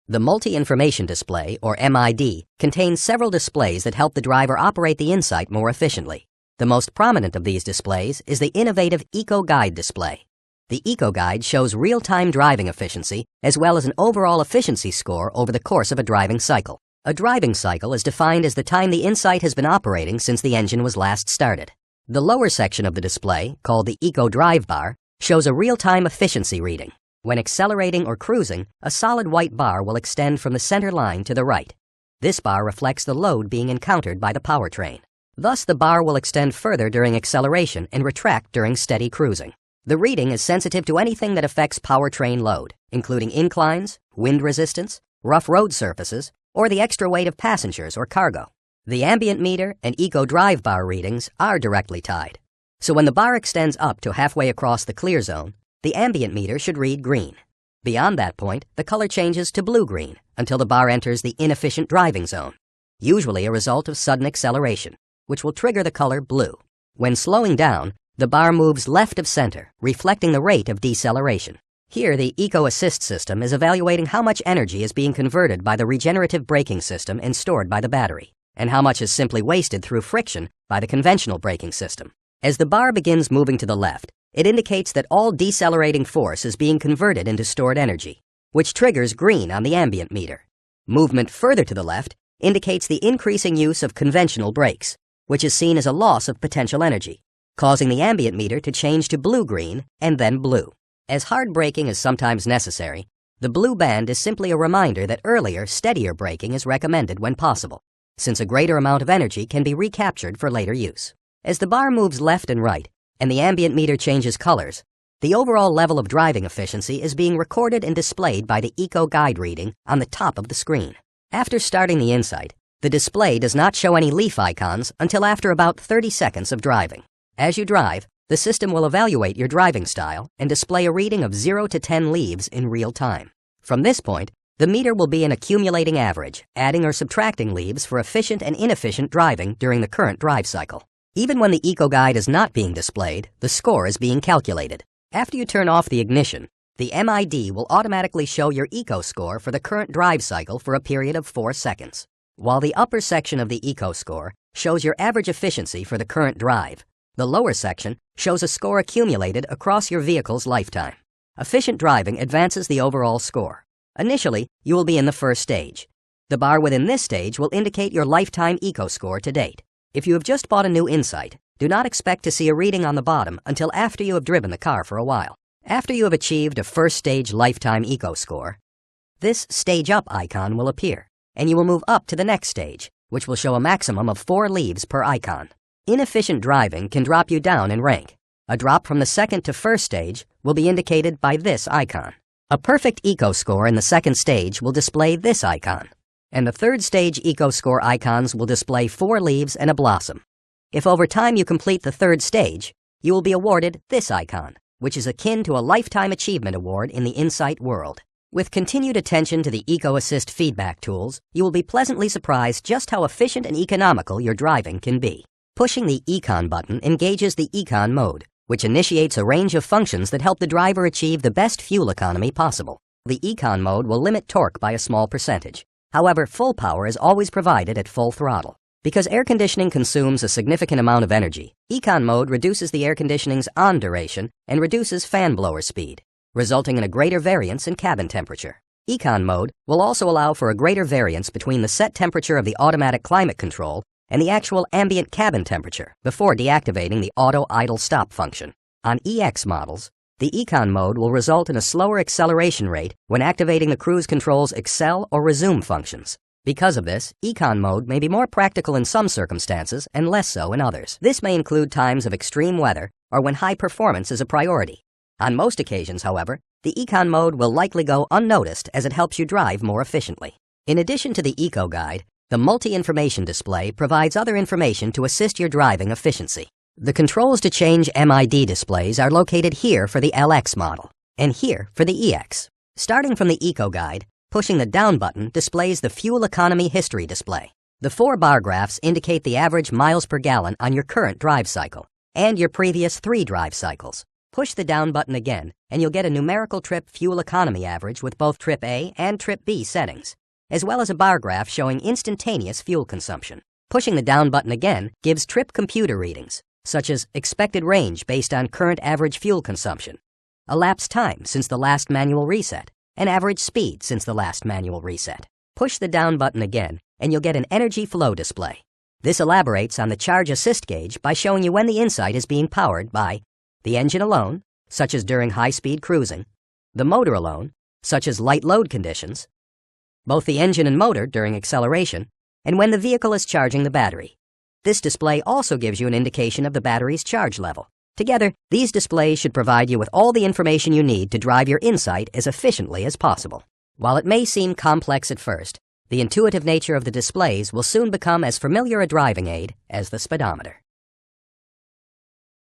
The Multi-Information Display, or MID, contains several displays that help the driver operate the Insight more efficiently. The most prominent of these displays is the innovative EcoGuide display. The EcoGuide shows real-time driving efficiency as well as an overall efficiency score over the course of a driving cycle. A driving cycle is defined as the time the Insight has been operating since the engine was last started. The lower section of the display, called the EcoDrive bar, shows a real-time efficiency reading. When accelerating or cruising, a solid white bar will extend from the center line to the right. This bar reflects the load being encountered by the powertrain. Thus, the bar will extend further during acceleration and retract during steady cruising. The reading is sensitive to anything that affects powertrain load, including inclines, wind resistance, rough road surfaces, or the extra weight of passengers or cargo. The ambient meter and EcoDrive bar readings are directly tied. So when the bar extends up to halfway across the clear zone, the ambient meter should read green. Beyond that point, the color changes to blue-green until the bar enters the inefficient driving zone, usually a result of sudden acceleration, which will trigger the color blue. When slowing down, the bar moves left of center, reflecting the rate of deceleration. Here, the Eco Assist system is evaluating how much energy is being converted by the regenerative braking system and stored by the battery, and how much is simply wasted through friction by the conventional braking system. As the bar begins moving to the left, it indicates that all decelerating force is being converted into stored energy, which triggers green on the ambient meter. Movement further to the left indicates the increasing use of conventional brakes, which is seen as a loss of potential energy, causing the ambient meter to change to blue-green and then blue. As hard braking is sometimes necessary, the blue band is simply a reminder that earlier, steadier braking is recommended when possible, since a greater amount of energy can be recaptured for later use. As the bar moves left and right, and the ambient meter changes colors, the overall level of driving efficiency is being recorded and displayed by the EcoGuide reading on the top of the screen. After starting the Insight, the display does not show any leaf icons until after about 30 seconds of driving. As you drive, the system will evaluate your driving style and display a reading of 0 to 10 leaves in real time. From this point, the meter will be an accumulating average, adding or subtracting leaves for efficient and inefficient driving during the current drive cycle. Even when the EcoGuide is not being displayed, the score is being calculated. After you turn off the ignition, the MID will automatically show your Eco score for the current drive cycle for a period of 4 seconds. While the upper section of the Eco score shows your average efficiency for the current drive, the lower section shows a score accumulated across your vehicle's lifetime. Efficient driving advances the overall score. Initially, you will be in the first stage. The bar within this stage will indicate your lifetime Eco score to date. If you have just bought a new Insight, do not expect to see a reading on the bottom until after you have driven the car for a while. After you have achieved a first stage lifetime Eco score, this Stage Up icon will appear, and you will move up to the next stage, which will show a maximum of 4 leaves per icon. Inefficient driving can drop you down in rank. A drop from the second to first stage will be indicated by this icon. A perfect Eco score in the second stage will display this icon, and the third stage Eco score icons will display 4 leaves and a blossom. If over time you complete the third stage, you will be awarded this icon, which is akin to a Lifetime Achievement Award in the Insight world. With continued attention to the Eco Assist feedback tools, you will be pleasantly surprised just how efficient and economical your driving can be. Pushing the Econ button engages the Econ mode, which initiates a range of functions that help the driver achieve the best fuel economy possible. The Econ mode will limit torque by a small percentage. However, full power is always provided at full throttle. Because air conditioning consumes a significant amount of energy, Econ mode reduces the air conditioning's on duration and reduces fan blower speed, resulting in a greater variance in cabin temperature. Econ mode will also allow for a greater variance between the set temperature of the automatic climate control and the actual ambient cabin temperature before deactivating the auto idle stop function. On EX models, the Econ mode will result in a slower acceleration rate when activating the cruise control's accel or resume functions. Because of this, Econ mode may be more practical in some circumstances and less so in others. This may include times of extreme weather or when high performance is a priority. On most occasions, however, the Econ mode will likely go unnoticed as it helps you drive more efficiently. In addition to the EcoGuide, the Multi-Information Display provides other information to assist your driving efficiency. The controls to change MID displays are located here for the LX model, and here for the EX. Starting from the EcoGuide, pushing the down button displays the Fuel Economy History display. The 4 bar graphs indicate the average miles per gallon on your current drive cycle, and your previous 3 drive cycles. Push the down button again, and you'll get a numerical trip fuel economy average with both Trip A and Trip B settings, as well as a bar graph showing instantaneous fuel consumption. Pushing the down button again gives trip computer readings, such as expected range based on current average fuel consumption, elapsed time since the last manual reset, and average speed since the last manual reset. Push the down button again, and you'll get an energy flow display. This elaborates on the charge assist gauge by showing you when the Insight is being powered by the engine alone, such as during high-speed cruising, the motor alone, such as light load conditions, both the engine and motor during acceleration, and when the vehicle is charging the battery. This display also gives you an indication of the battery's charge level. Together, these displays should provide you with all the information you need to drive your Insight as efficiently as possible. While it may seem complex at first, the intuitive nature of the displays will soon become as familiar a driving aid as the speedometer.